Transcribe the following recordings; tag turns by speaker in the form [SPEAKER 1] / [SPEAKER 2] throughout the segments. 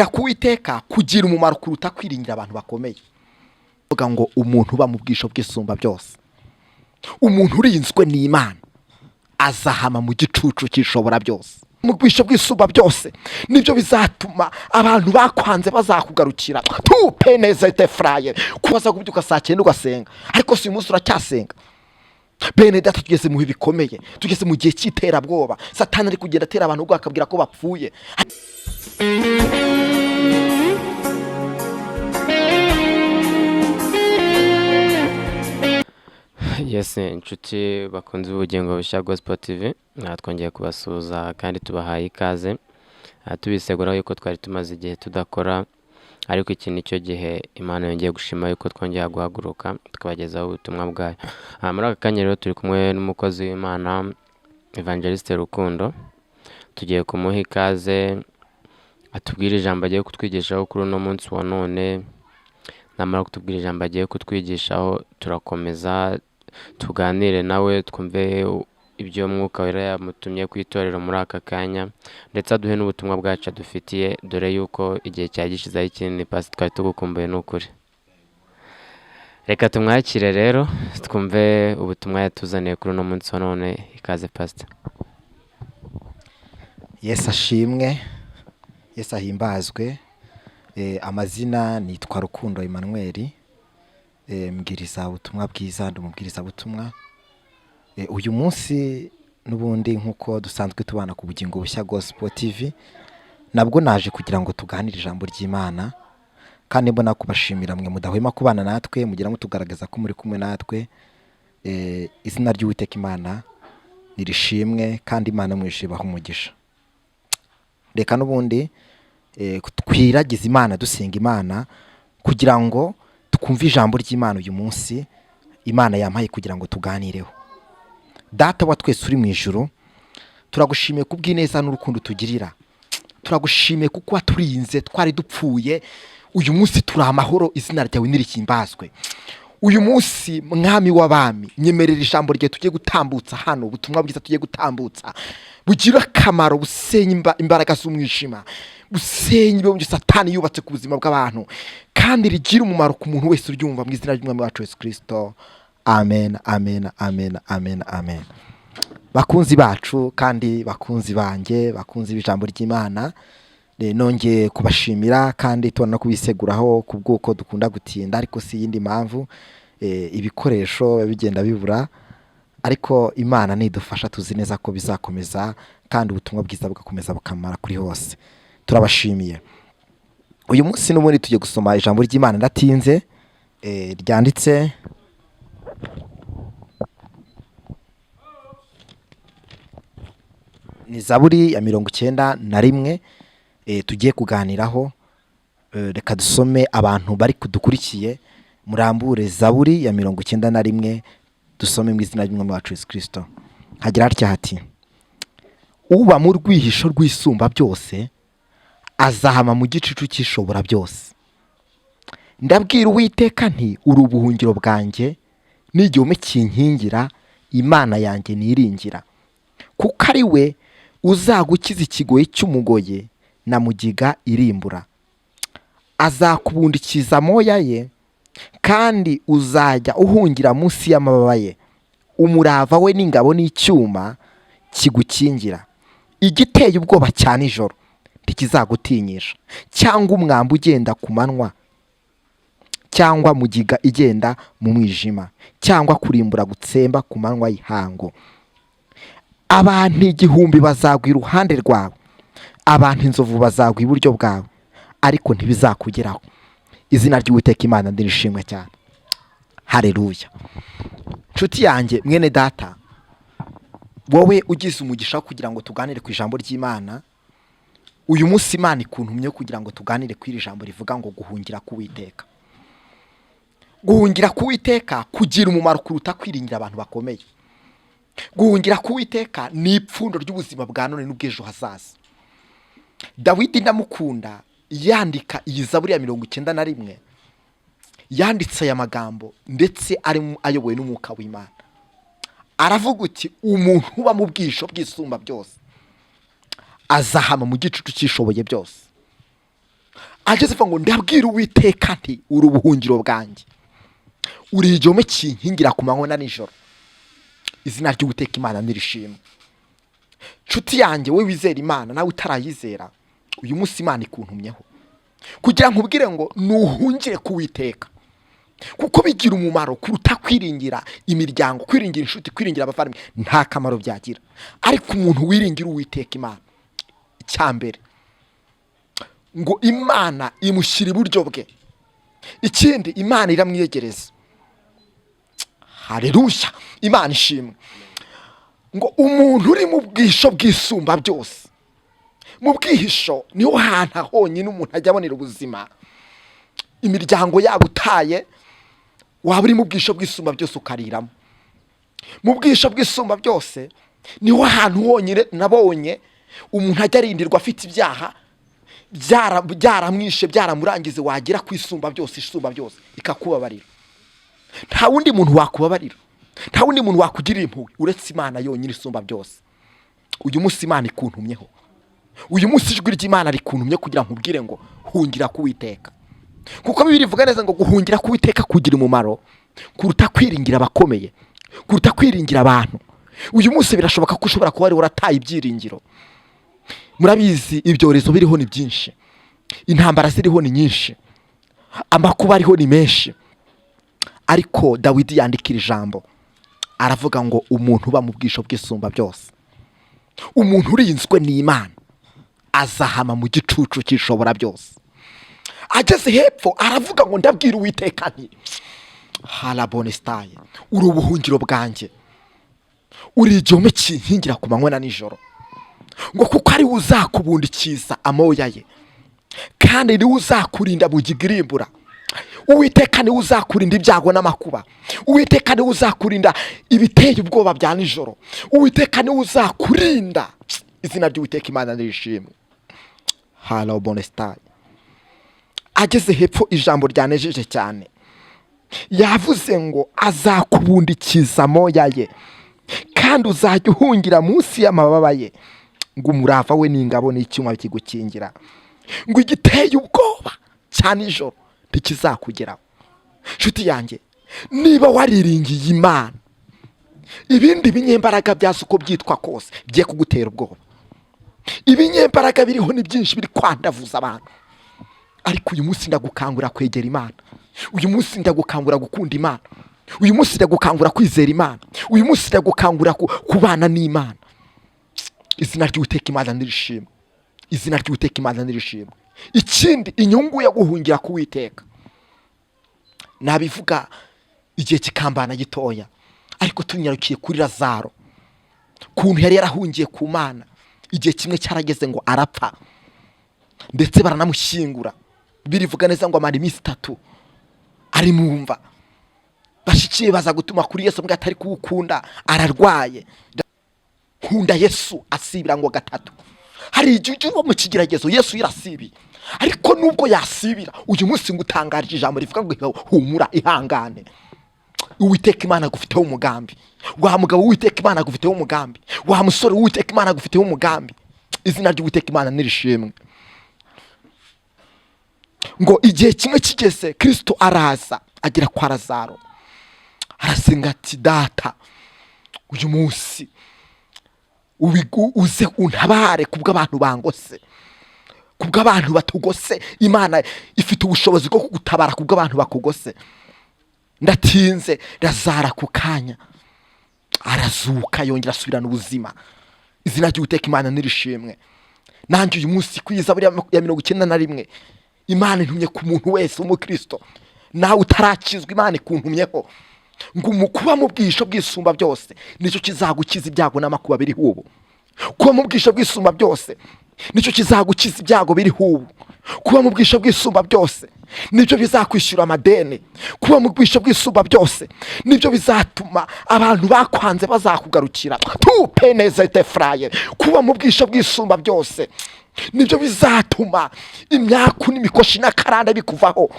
[SPEAKER 1] kuwiteka kugira umumaro kuruta kwiringira abantu bakomeye. Vuga ngo umuntu uba mu bw'Isumba byose, umuntu urinzwe n'Imana azahama mu gicucu cy'ishobora byose. Mu bw'Isumba byose nibyo bizatuma abantu bakwanze bazakugarukira. Tupenezete fraye kubaza kubyuka saa 9 ugasenga, ariko si umunsi uracyasenga. Bene data, tugeze mu bikomeye, tugeze mu gihe cy'iterabwoba. Satani ari kugenda atera abantu ubwo akabwira ko bapfuye.
[SPEAKER 2] Yes, inshuti bakunze ubugingo bushya Gospel TV, twongeye kubasuhuza kandi tubahaye ikaze. Tubisegura yuko twari tumaze igihe tudakora, ariko iki nicyo gihe Imana yongeye gushima yuko twongeye guhaguruka tukabagezaho ubutumwa bwayo. Muri aka kanya rero turi kumwe n'umukozi w'Imana Evangeliste Rukundo. Tugiye kumuha ikaze atubwira ijambo agiye kutwigishaho kuri uno munsi wa none. Namara kutubwira ijambo agiye kutwigishaho, turakomeza tuganire nawe twumve ibyo mwuka wera yamutumye kwitorera muri aka kanya, ndetse aduhe n'ubutumwa bwacu dufitiye, dore yuko igihe cyagishizaho ikinini pasi twari tugukumbuye n'ukuri. Reka tumwakire rero twumve ubutumwa yatuzaniye kuri uno munsi wa none. Ikaze pastor.
[SPEAKER 1] Yesu ashimwe, Yesu ahimbazwe. Amazina nitwa Rukundo Emmanuel, mbwiriza ubutumwa bwiza, ndumubwiriza ubutumwa. Uyu munsi nubundi nkuko dusanzwe tubana ku bugingo bushya Gospel TV, nabwo naje kugira ngo tuganire ijambo ry'Imana, kandi mbona kubashimira mwe mudahwema kubana natwe, mugira ngo tugaragaza ko muri kumwe natwe. Izina ry'Uwiteka Imana nirishimwe, kandi Imana mwishibaho umugisha. Reka nubundi twiragiza Imana, dusenga Imana kugira ngo tukumve ijambo ry'Imana uyu munsi Imana yampaye kugira ngo tuganireho. Data wa twese uri mu ijuru, turagushimiye kubw'ineza n'urukundo tugirira. Turagushimiye kuko waturinze twari dupfuye, uyu munsi turi amahoro, izina ryawe nirihimbazwe. Uyu munsi mwami w'abami, nyemerera ijambo rye tugiye gutambutsa hano, ubutumwa bwiza tugiye gutambutsa bugira akamaro, busenya imbaraga z'umwijima, busenya ibyo Satani yubatse ku buzima bw'abantu, kandi rigira umumaro ku muntu wese uryumva, mu izina ry'Umwami wacu Yesu Kristo. Amen, amen, amen, amen, amen. Bakunzi bacu kandi bakunzi banjye, bakunzi b'ijambo ry'Imana, nongeye kubashimira kandi tubona kubiseguraho kubwuko dukunda gutinda, ariko si yindi mpamvu. Ibikoresho bigenda bibura, ariko Imana nidufasha tuzi neza ko bizakomeza, kandi ubutumwa bwiza bugakomeza bukamara kuri hose. Turabashimiye. Uyu munsi n'ubundi tugiye gusoma ijambo ry'Imana ndatinze, ryanditse ni Zaburi ya 91 tugiye kuganiraho. Reka dusome, abantu bari kudukurikiye murambure Zaburi ya 91 dusome mu izina ry'Umwami wacu Yesu Kristo. Hagira hatya hati: uba mu rwihisho rw'Isumba byose azahama mu gicucu cy'ishobora byose. Ndabwira Uwiteka nti, uri ubuhungiro bwanjye n'igihome kinkingira, Imana yanjye niringira. Kuko ari we uzagukiza ikigoyi cy'umugoye na mugiga irimbura. Azakubundikiza amoya ye, kandi uzajya uhungira munsi y'amababa ye. Umurava we n'ingabo n'icyuma kigukingira. Igiteye ubwoba cya nijoro ntikizagutinyisha, cyangwa umwambi ugenda ku manywa, cyangwa mugiga igenda mu mwijima, cyangwa kurimbura gutsemba ku manywa y'ihango. Abantu 1000 bazagwa iruhande rwawe, abantu inzovu bazagwa iburyo bwawe, ariko ntibizakugeraho. Izina ry'Uwiteka Imana ndirishimwe cyane. Haleluya. Nshuti yanjye, mwene data, wowe ugize umugisha kugira ngo tuganire ku ijambo ry'Imana, uyu munsi Imana ikuntumye kugira ngo tuganire ku iri jambo rivuga ngo guhungira k'Uwiteka. Guhungira k'Uwiteka kugira umumaro kuruta kwiringira abantu bakomeye. Guhungira k'Uwiteka ni ipfundo ry'ubuzima bwa none n'ubw'ejo hazaza. Dawidi ndamukunda yandika iyi Zaburi ya 91, yanditse aya magambo ndetse ari ayobowe n'umwuka w'Imana. Aravuga uti, umuntu uba mu bw'Isumba byose azahama mu gicucu cy'ishoboye byose. ageze avuga ngo ndabwira Uwiteka nti uri ubuhungiro bwanjye, uri igihome kinkingira ku manywa na nijoro. Izina ry'Uwiteka Imana nirishimwe. Nshuti yanjye we wizera Imana nawe utarayizera, uyu munsi Imana ikuntumyeho kugira ngo ubwire ngo nuhungire ku Uwiteka, kuko bigira umumaro kuruta kwiringira imiryango, kwiringira inshuti, kwiringira abavandimwe, nta kamaro byagira. Ariko umuntu wiringira Uwiteka Imana, icyambere ngo Imana imushyira iburyo bwe, ikindi Imana iramwiyegereza. Haleluya, Imana ishimwe. Ngo umuntu uri mu bw'isho bw'Isumba byose, mu bw'Isho niho hantu honyine umuntu ajya abonera ubuzima. Imiryango yabo utaye, waba uri mu bw'isho bw'Isumba byose ukariramo. Mu bw'isho bw'Isumba byose niho hantu honyine nabonye umuntu ajya arindirwa afite ibyaha byaramwishe, byaramurangize, wagera ku Isumba byose, Isumba byose ikakubabarira. Nta wundi muntu wakubabarira, nta wundi muntu wakugirira impuhwe uretse Imana yonyine Isumba byose. Uyu munsi Imana ikuntumyeho, uyu munsi ijwi ry'Imana rikuntumye kugira ngo ubwire ngo hungira ku Uwiteka, kuko Bibiliya ivuga neza ngo guhungira ku Uwiteka kugira umumaro kuruta kwiringira abakomeye, kuruta kwiringira abantu. Uyu munsi birashoboka ko ushobora kuba wari warataye ibyiringiro. Murabizi ibyorezo biriho ni byinshi, intambara ziriho ni nyinshi, amakuba ariho ni menshi. Ariko Dawidi yandikira ijambo aravuga ngo umuntu uba mu bw'isho bw'Isumba byose, umuntu urinzwe n'Imana azahama mu gicucu cy'ishobora byose. Ageze hepfo aravuga ngo ndabwira Uwiteka nti harabonestaye, uri ubuhungiro bwanjye, uri igihome kinkingira ku manywa na nijoro. Ngo kuko ari uzakubundikiza amoya ye, kandi ni uzakurinda mu gigirimbura. Uwiteka ni uzakurinda ibyago n'amakuba. Uwiteka ni uzakurinda ibiteye ubwoba bya nijoro. Uwiteka ni uzakurinda. Izina ry'Uwiteka Imana nirishimwe. Harabonestaye. Ageze hepfo ijambo ryanejeje cyane, yavuze ngo azakubundikiza amoya ye, kandi uzajya uhungira munsi y'amababa ye, ngo umurava we n'ingabo n'icyuma kigukingira, ngo igiteye ubwoba cya nijoro ntikizakugeraho. Nshuti yanjye, niba wariringiye Imana, ibindi binyembaraga byazo uko byitwa kose bigiye kugutera ubwoba. Ibinyembaraga biriho ni byinshi biri kwandavuza abantu, ariko uyu munsi ndagukangura kwegera Imana. Uyu munsi ndagukangura gukunda Imana. Uyu munsi ndagukangura kwizera Imana. Uyu munsi ndagukangura kubana n'Imana. Izina ry'Uwiteka Imana nirishimwe. Izina ry'Uwiteka Imana nirishimwe. Ikindi, inyungu yo guhungira ku Uwiteka, nabivuga igihe kikambana gitoya, ariko tunyarukiye kuri Lazaro, kuntu yari yarahungiye ku Mana. Igihe kimwe cyarageze ngo arapfa, ndetse baranamushyingura. Birivuga neza ngo amara iminsi 3 ari mu mva. Bashikiye baza gutuma kuri Yesu mbwa atari kuwukunda, ararwaye. Nkunda Yesu asibira ngo 3. Hari igihe mu kigeragezo Yesu yarasibi, ariko nubwo yasibira, uyu munsi ngutangarije ijambo rivuga ngo humura, ihangane. Uwiteka Imana agufiteho umugambi. Wa mugabo Uwiteka Imana agufiteho umugambi. Wa musore Uwiteka Imana agufiteho umugambi. Izina ry'Uwiteka Imana nirishimwe. Ngo igihe kimwe kigeze, Kristo araza agera kwa Lazaro, arasenga ati data, uyu munsi uze untabare kubw'abantu bangose, kubw'abantu batugose. Imana ifite ubushobozi bwo kugutabara kubw'abantu bakugose. Ndatinze. Lazaro ku kanya arazuka, yongera asubirana ubuzima. Izina ry'Uwiteka Imana nirishimwe. Nanjye uyu munsi kwiza buri ya 91, Imana intumye ku muntu wese w'umukristo, nawe utarakizwa Imana ikuntumyeho ngo umukuba mu bw'isho bw'Isumba byose nicyo kizagukiza ibyago n'amakuba biri hubu. Kuba mu bw'isho bw'Isumba byose nicyo kizagukiza ibyago biri hubu. Kuba mu bw'isho bw'Isumba byose nibyo bizakwishyura amadeni. Kuba mu bw'isho bw'Isumba byose nibyo bizatuma abantu bakwanze bazakugarukira. Tu penezete fraye. Kuba mu bw'isho bw'Isumba byose nibyo bizatuma imyaku n'imikoshi n'akaranda bikuvaho.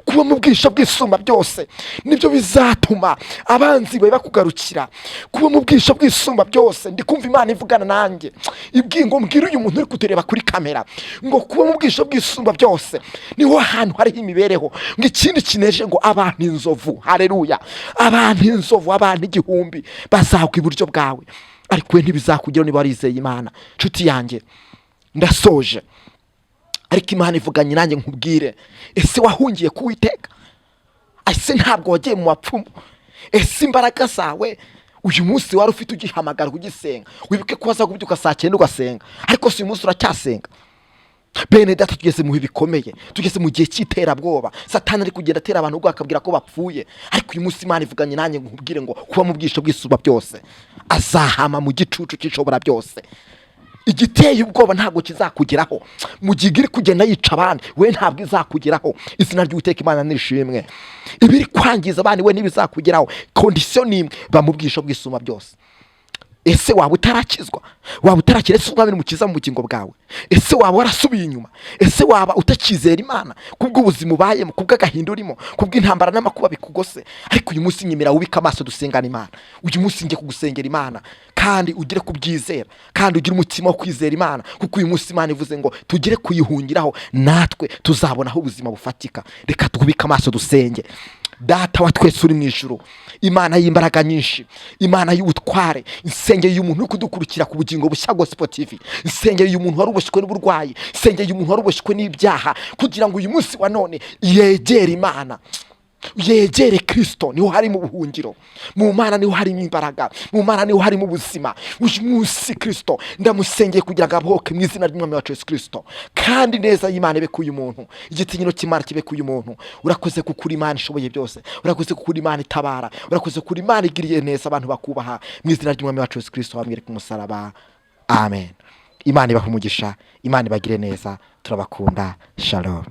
[SPEAKER 1] Kuba mu bwisho bw'Isumba byose nibyo bizatuma abanzi bawe bakugarukira. Kuba mu bwisho bw'Isumba byose ndi kumva Imana ivugana nanjye ibwiye ngo mbwire uyu muntu uri kutureba kuri kamera ngo kuba mu bwisho bw'Isumba byose niho hantu hariho imibereho. Ngo ikindi kineje ngo abantu inzovu, haleluya, abantu inzovu, abantu igihumbi bazagwa iburyo bwawe, ariko we ntibizakugeraho niba warizeye Imana. Nshuti yanjye, ndasoje, ariko Imana ivuganye nanjye nkubwire, ese wahungiye ku Uwiteka? Ese ntabwo wagiye mu bapfumu? Ese imbaraga zawe uyu munsi wari ufite ugihamagara ugisenga? Wibuke ko waza kubyuka saa 9 ugasenga, ariko si uyu munsi uracyasenga. Bene data, tugeze mu bikomeye, tugeze mu gihe cy'iterabwoba. Satani ari kugenda atera abantu ubwo akabwira ko bapfuye, ariko uyu munsi Imana ivuganye nanjye nkubwire ngo kuba mu bwisho bw'Isumba byose azahama mu gicucu cy'ishobora byose. Igiteye ubwoba ntabwo kizakugeraho. Mu gihe iri kugenda yica abandi, we ntabwo izakugeraho. Izina ry'Uwiteka Imana nishimwe. Ibiri kwangiza abandi we ntibizakugeraho. Condition nimwe, ba mu bwisho bw'Isumba byose. Ese waba utarakizwa? Waba utarakira Yesu Umwami n'Umukiza mu bugingo bwawe? Ese waba warasubiye inyuma? Ese waba utakizera Imana kubwo ubuzima ubayemo, kubwo agahinda urimo, kubwo intambara n'amakuba bikugose? Ariko uyu munsi nyemera wubika amaso dusengana Imana. Uyu munsi ngiye kugusengera Imana, kandi ugire kubyizera, kandi ugire umutima wo kwizera Imana, kuko uyu munsi Imana ivuze ngo tugire kuyihungiraho, natwe tuzabonaho ubuzima bufatika. Reka twubike amaso dusenge. Data wa twese uri mu ijuru, Imana y'imbaraga nyinshi, Imana y'ubutware, insengero y'umuntu uri kudukurikira ku Bugingo Bushya Gospel TV, insengero y'umuntu wari uboshywe n'uburwayi, insengero y'umuntu wari uboshywe n'ibyaha, kugira ngo uyu munsi wa none yegere Imana, yegere Kristo. Niho harimo ubuhungiro, mu Mana niho harimo imbaraga, mu Mana niho harimo ubuzima. Uyu munsi Kristo ndamusengeye kugira ngo abohoke mu izina ry'Umwami wacu Yesu Kristo, kandi neza y'Imana ibe kuyu muntu, igitinyiro cy'Imana kibe kuyu muntu. Urakoze kuko Imana ishoboye byose, urakoze kuko Imana itabara, urakoze kuko Imana igiriye neza abantu bakubaha, mu izina ry'Umwami wacu Yesu Kristo bamwereka umusaraba. Amen. Imana ibahe umugisha, Imana ibagire neza, turabakunda. Shalom.